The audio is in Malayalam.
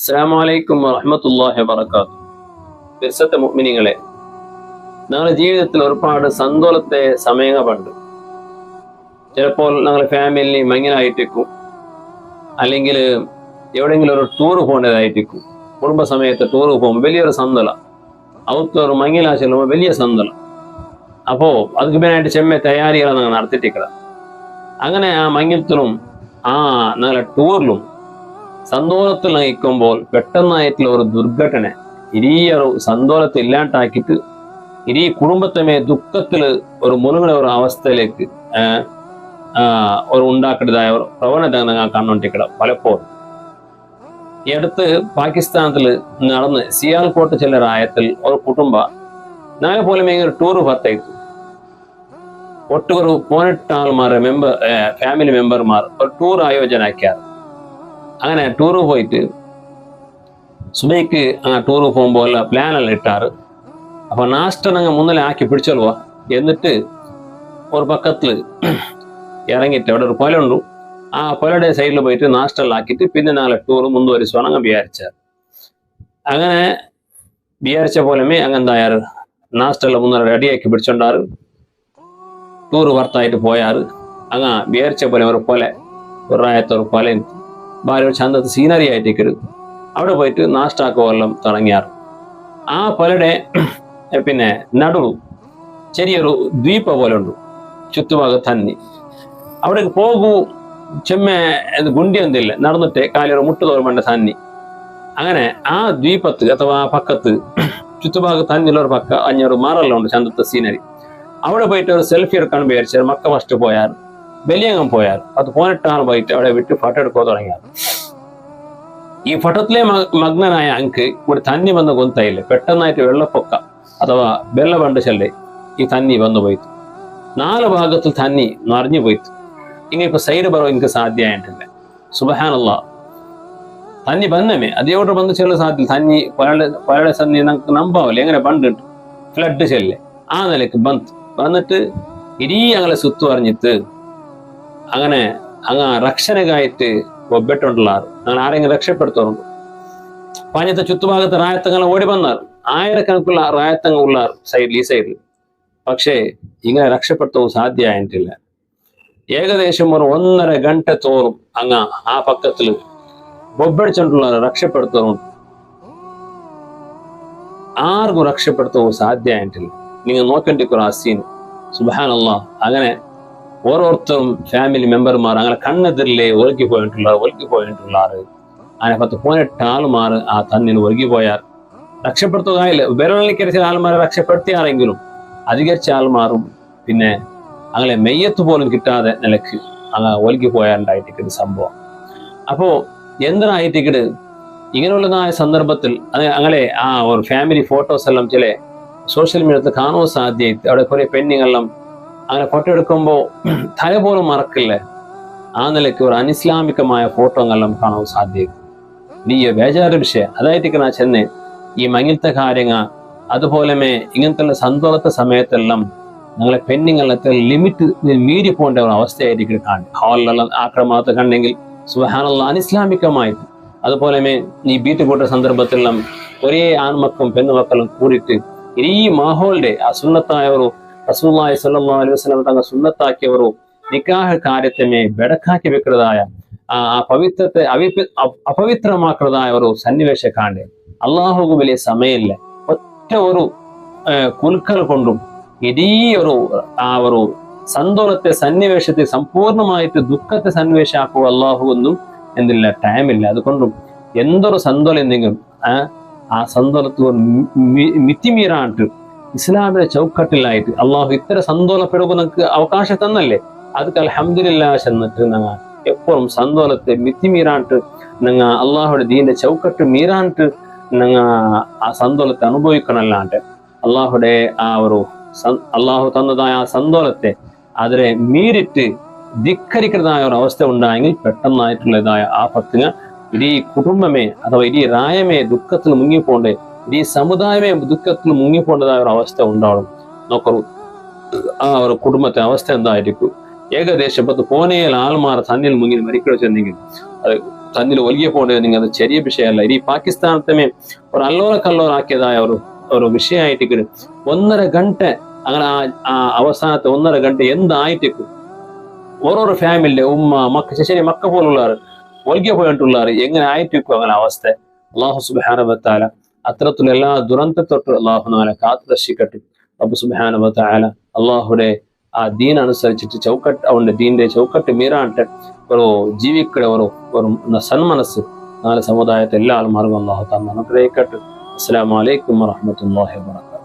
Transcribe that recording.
അസ്സലാമു അലൈക്കും വറഹ്മത്തുള്ളാഹി വബറകാതുഹു. ബിർസത്തെ മുഅ്മിനീങ്ങളെ, ഞങ്ങളുടെ ജീവിതത്തിൽ ഒരുപാട് സന്തോഷത്തെ സമയങ്ങളുണ്ട്. ചിലപ്പോൾ ഞങ്ങളുടെ ഫാമിലി മങ്ങിലായിട്ടിരിക്കും, അല്ലെങ്കിൽ എവിടെയെങ്കിലും ഒരു ടൂർ പോകേണ്ടതായിട്ടിരിക്കും. കുടുംബസമയത്ത് ടൂർ പോകുമ്പോൾ വലിയൊരു സന്തോഷം, അവത്തൊരു മങ്ങിലാ ചെല്ലുമ്പോൾ വലിയ സന്തോഷം. അപ്പോൾ അതിന് വേണ്ടിയിട്ട് ചെമ്മ തയ്യാറികൾ ഞങ്ങൾ നടത്തിയിട്ടിരിക്കണം. അങ്ങനെ ആ മങ്ങിലത്തിലും ഞങ്ങളുടെ ടൂറിലും സന്തോഷത്തിൽ നയിക്കുമ്പോൾ പെട്ടെന്നായിട്ടുള്ള ഒരു ദുർഘടന ഇരിയൊരു സന്തോഷത്തെ ഇല്ലാണ്ടാക്കിയിട്ട് ഇരീ കുടുംബത്തെ ദുഃഖത്തിൽ ഒരു മുഴുകുന്ന ഒരു അവസ്ഥയിലേക്ക് ഒരു ഉണ്ടാക്കേണ്ടതായ ഒരു പ്രവണത ഞങ്ങൾ കണ്ടുകൊണ്ടിരിക്കണം. പലപ്പോഴും ഈ അടുത്ത് പാകിസ്ഥാനത്തിൽ നടന്ന് സിയാൽകോട്ട് ചില രായത്തിൽ ഒരു കുടുംബ ഞങ്ങളെ പോലെ ഒരു ടൂർ പത്തായിട്ട് ഒട്ടൊരു 18 ആൾമാരെ ഫാമിലി മെമ്പർമാർ ഒരു ടൂർ ആയോജനാക്കിയാർ. അങ്ങനെ ടൂറ് പോയിട്ട് സുബൈക്ക് ടൂറ് പോകുമ്പോൾ പ്ലാനെല്ലാം ഇട്ടാറ്. അപ്പൊ നാഷ്ട ഞങ്ങൾ മുന്നിൽ ആക്കി പിടിച്ചോളുക. എന്നിട്ട് ഒരു പക്കത്തിൽ ഇറങ്ങിയിട്ട് അവിടെ ഒരു പൊല ഉണ്ടു. ആ പൊലയുടെ സൈഡിൽ പോയിട്ട് നാസ്റ്റെല്ലാം ആക്കിയിട്ട് പിന്നെ നാളെ ടൂറ് മുൻവരിച്ചുവാണ് അങ്ങ് വിചാരിച്ചാർ. അങ്ങനെ വിചാരിച്ച പോലെമേ അങ്ങെന്തായാറ് നാസ്റ്റെല്ലാം മുന്നേ റെഡിയാക്കി പിടിച്ചോണ്ടാറ് ടൂറ് ഭർത്തായിട്ട് പോയാറ്. അങ്ങ് വിചാരിച്ച പോലെ ഒരു പൊല ഒരു റായത്തൊരു പൊല ഭാര്യ ചന്തത്ത് സീനറി ആയിട്ടേക്കൊരു അവിടെ പോയിട്ട് നാഷ്ടാക്കുവെല്ലാം തുടങ്ങിയാറ്. ആ പൊലയുടെ പിന്നെ നടുവ് ചെറിയൊരു ദ്വീപ പോലെ ഉണ്ട്, ചുറ്റുഭാഗം തന്നി. അവിടേക്ക് പോകൂ ചെമ്മ ഗുണ്ടിയൊന്നില്ല, നടന്നിട്ട് കാലൊരു മുട്ടുതോർമണ്ട തന്നി. അങ്ങനെ ആ ദ്വീപത്ത് അഥവാ ആ പക്കത്ത് ചുറ്റുഭാഗം തന്നിയുള്ള ഒരു പക്ക അഞ്ഞൊരു മറെല്ലാം ഉണ്ട് ചന്തത്തെ സീനറി. അവിടെ പോയിട്ട് ഒരു സെൽഫി എടുക്കാൻ വിചാരിച്ചാൽ മക്ക ഫസ്റ്റ് പോയാൽ വലിയങ്ങം പോയാൽ 18 പോയിട്ട് അവിടെ വിട്ട് ഫോട്ടോ എടുക്കുക തുടങ്ങിയാൽ. ഈ ഫോട്ടത്തിലെ മഗ്നനായ അങ്ക് ഇവിടെ തന്നി വന്ന് കൊന്തയില്ല. പെട്ടെന്നായിട്ട് വെള്ളപ്പൊക്ക അഥവാ വെള്ളബണ്ട് ചെല്ലേ ഈ തന്നി വന്നു പോയിട്ട് 4 ഭാഗത്തിൽ തന്നി നിറഞ്ഞു പോയിട്ട് ഇങ്ങനെ സൈഡ് പറവ് എനിക്ക് സാധ്യമായിട്ടില്ല. സുബ്ഹാനല്ലാഹ്, തന്നി ബന്ധമേ അതോട് ബന്ധ ചെല്ല സാധ്യത തന്നി പലയുടെ സന്നി നമുക്ക് നമ്പാവില്ല. എങ്ങനെ ബണ്ട് ഫ്ലഡ് ചെല്ലേ ആ നിലക്ക് വന്നിട്ട് ഇരീ ഞങ്ങളെ സുത്തു പറഞ്ഞിട്ട് അങ്ങനെ രക്ഷനകായിട്ട് ഒബ്ബിട്ടുള്ള അങ്ങനെ ആരെങ്കിലും രക്ഷപ്പെടുത്തുന്നുണ്ട്. പഞ്ഞത്തെ ചുറ്റുഭാഗത്ത് റായത്തങ്ങൾ ഓടി വന്നാർ, ആയിരക്കണക്കുള്ള റായത്തങ്ങൾ ഉള്ളാർ ഈ സൈഡിൽ. പക്ഷേ ഇങ്ങനെ രക്ഷപ്പെടുത്തവും സാധ്യമായിട്ടില്ല. ഏകദേശം ഒരു 1.5 ഗಂಟೆ തോറും ആ പക്കത്തിൽ ബൊബ്ബടിച്ചുകൊണ്ടുള്ള രക്ഷപ്പെടുത്തുന്നുണ്ട്. ആർക്കും രക്ഷപ്പെടുത്തവും സാധ്യമായിട്ടില്ല. നിങ്ങൾ നോക്കേണ്ടിക്കൊരു ആ സീൻ. സുബ്ഹാനല്ലാഹ്, അങ്ങനെ ഓരോരുത്തരും ഫാമിലി മെമ്പർമാർ അങ്ങനെ കണ്ണെതിരിലെ ഒഴുകി പോയിട്ടുള്ളാറ്. അങ്ങനെ 18 ആൾമാർ ആ തന്നിന് ഒഴുകി പോയാർ. രക്ഷപ്പെടുത്തുകയില്ല. വിരളിക്കരിച്ച ആൾമാരെ രക്ഷപ്പെടുത്തിയാരെങ്കിലും അധികരിച്ച ആൾമാരും പിന്നെ അങ്ങനെ മെയ്യത്ത് പോലും കിട്ടാതെ നിലക്ക് ഒഴുകി പോയാറുണ്ടായിട്ടിരിക്കുന്ന സംഭവം. അപ്പോ എന്തായിട്ടിക്കട് ഇങ്ങനെയുള്ളതായ സന്ദർഭത്തിൽ അങ്ങനെ ആ ഒരു ഫാമിലി ഫോട്ടോസ് എല്ലാം ചില സോഷ്യൽ മീഡിയത്തിൽ കാണുവാൻ സാധ്യത. അവിടെ കുറെ പെണ്ണുങ്ങളെല്ലാം അങ്ങനെ ഫോട്ടോ എടുക്കുമ്പോൾ തല പോലും മറക്കില്ലേ. ആ നിലയ്ക്ക് ഒരു അനിസ്ലാമികമായ ഫോട്ടോകളെല്ലാം കാണാൻ സാധ്യത. നീ ബേജാറ് വിഷയം അതായിട്ട് നാ ചെന്ന് ഈ മങ്ങിലത്തെ കാര്യങ്ങൾ അതുപോലെ ഇങ്ങനത്തെ സന്തോഷത്തെ സമയത്തെല്ലാം ഞങ്ങളെ പെണ്ണുങ്ങളത്തെ ലിമിറ്റ് മീറി പോകേണ്ട ഒരു അവസ്ഥയായിരിക്കും കാണും. ഹാളിലെല്ലാം ആക്രമണത്തെ കണ്ടെങ്കിൽ സുബ്ഹാനല്ലാഹ് അനിസ്ലാമികമായിട്ട്. അതുപോലെ നീ ബീറ്റ് കൂട്ടുന്ന സന്ദർഭത്തിലെല്ലാം ഒരേ ആൺമക്കളും പെണ്ണുമക്കളും കൂടിയിട്ട് ഈ മാഹോളിന്റെ ആ സുന്നത്തായ ഒരു റസൂലുള്ളാഹി സ്വല്ലല്ലാഹു അലൈഹി വസല്ലം തങ്ങൾ സുന്നത്താക്കിയ ഒരു നിക്കാഹ് കാര്യത്തെ ബെടക്കാക്കി വെക്കുന്നതായ ആ പവിത്രത്തെ അപവിത്രമാക്കുന്നതായ ഒരു സന്നിവേശം കാണേ അള്ളാഹുക്ക് വലിയ സമയമില്ല. ഒറ്റ ഒരു കുൽക്കൽ കൊണ്ടും ഇടീയൊരു ഒരു സന്തോഷത്തെ സന്നിവേശത്തെ സമ്പൂർണമായിട്ട് ദുഃഖത്തെ സന്നിവേശമാക്കുക അള്ളാഹു ഒന്നും എന്തില്ല ടൈമില്ല. അതുകൊണ്ടും എന്തൊരു സന്തോഷം എന്തെങ്കിലും ആ സന്തോഷത്തിൽ മിത്തിമീറാണ്ട് ഇസ്ലാമിന്റെ ചൗക്കട്ടിലായിട്ട് അള്ളാഹു ഇത്ര സന്തോഷപ്പെടുമ്പോൾ നമുക്ക് അവകാശം തന്നല്ലേ. അതൊക്കെ അൽഹംദുലില്ലാഹ് ചെന്നിട്ട് ഞങ്ങൾ എപ്പോഴും സന്തോഷത്തെ മിത്തിമീറാണ്ട് ഞങ്ങൾ അള്ളാഹുടെ ദീന്റെ ചൗക്കട്ട് മീറാണ്ട് ഞങ്ങൾ ആ സന്തോഷത്തെ അനുഭവിക്കണല്ലാണ്ട് അള്ളാഹുടെ ആ ഒരു അള്ളാഹു തന്നതായ ആ സന്തോഷത്തെ അതിനെ മീറിട്ട് ധിക്കരിക്കുന്നതായ ഒരു അവസ്ഥ ഉണ്ടായെങ്കിൽ പെട്ടെന്നായിട്ടുള്ളതായ ആപത്തിന് ഇടീ കുടുംബമേ അഥവാ ഇടീ റായമേ ദുഃഖത്തിൽ മുങ്ങിപ്പോണ്ടേ, ഇടീ സമുദായമേ ദുഃഖത്തിൽ മുങ്ങിപ്പോണ്ടതായ ഒരു അവസ്ഥ ഉണ്ടാവണം. നോക്കൂ ആ ഒരു കുടുംബത്തെ അവസ്ഥ എന്തായിരിക്കും. ഏകദേശം 10 ആൾമാർ തന്നിൽ മുങ്ങി മരിക്കണമെങ്കിൽ അത് തന്നിൽ ഒലിയെ പോകേണ്ടത് നിങ്ങൾ ചെറിയ വിഷയമല്ല. ഈ പാകിസ്ഥാനത്തെ ഒരു അല്ലോല കല്ലോലാക്കിയതായ ഒരു വിഷയമായിട്ട് 1.5 ഗಂಟೆ അങ്ങനെ ആ അവസാനത്തെ 1.5 ഗಂಟೆ എന്തായിട്ട് ഓരോരോ ഫാമിലിന്റെ ഉമ്മ മക്ക ശരി മക്ക പോലുള്ളവർ ഒലിയെ പോയിട്ടുള്ളവർ എങ്ങനെ ആയിട്ടിരിക്കും അങ്ങനെ അവസ്ഥ. അള്ളാഹു സുബ്ഹാനഹു വ തആല അത്തരത്തിലുള്ള എല്ലാ ദുരന്ത തൊട്ട് അള്ളാഹു നമ്മളെ കാത്തു രക്ഷിക്കട്ടെ. റബ്ബ് സുബ്ഹാനഹു വ തആല അള്ളാഹുടെ ആ ദീൻ അനുസരിച്ചിട്ട് ചൗക്കട്ട് അവന്റെ ദീന്റെ ചൗക്കട്ട് മീറാട്ടെ ഒരു ജീവിക്കടെ ഒരു സന്മനസ് നാളെ സമുദായത്തെ എല്ലാ ആൾമാർക്കും അള്ളാഹു താൻ അനുഗ്രഹിക്കട്ടെ. അസ്സലാമു അലൈക്കും വറഹ്മത്തുള്ളാഹി വബറകാതുഹു.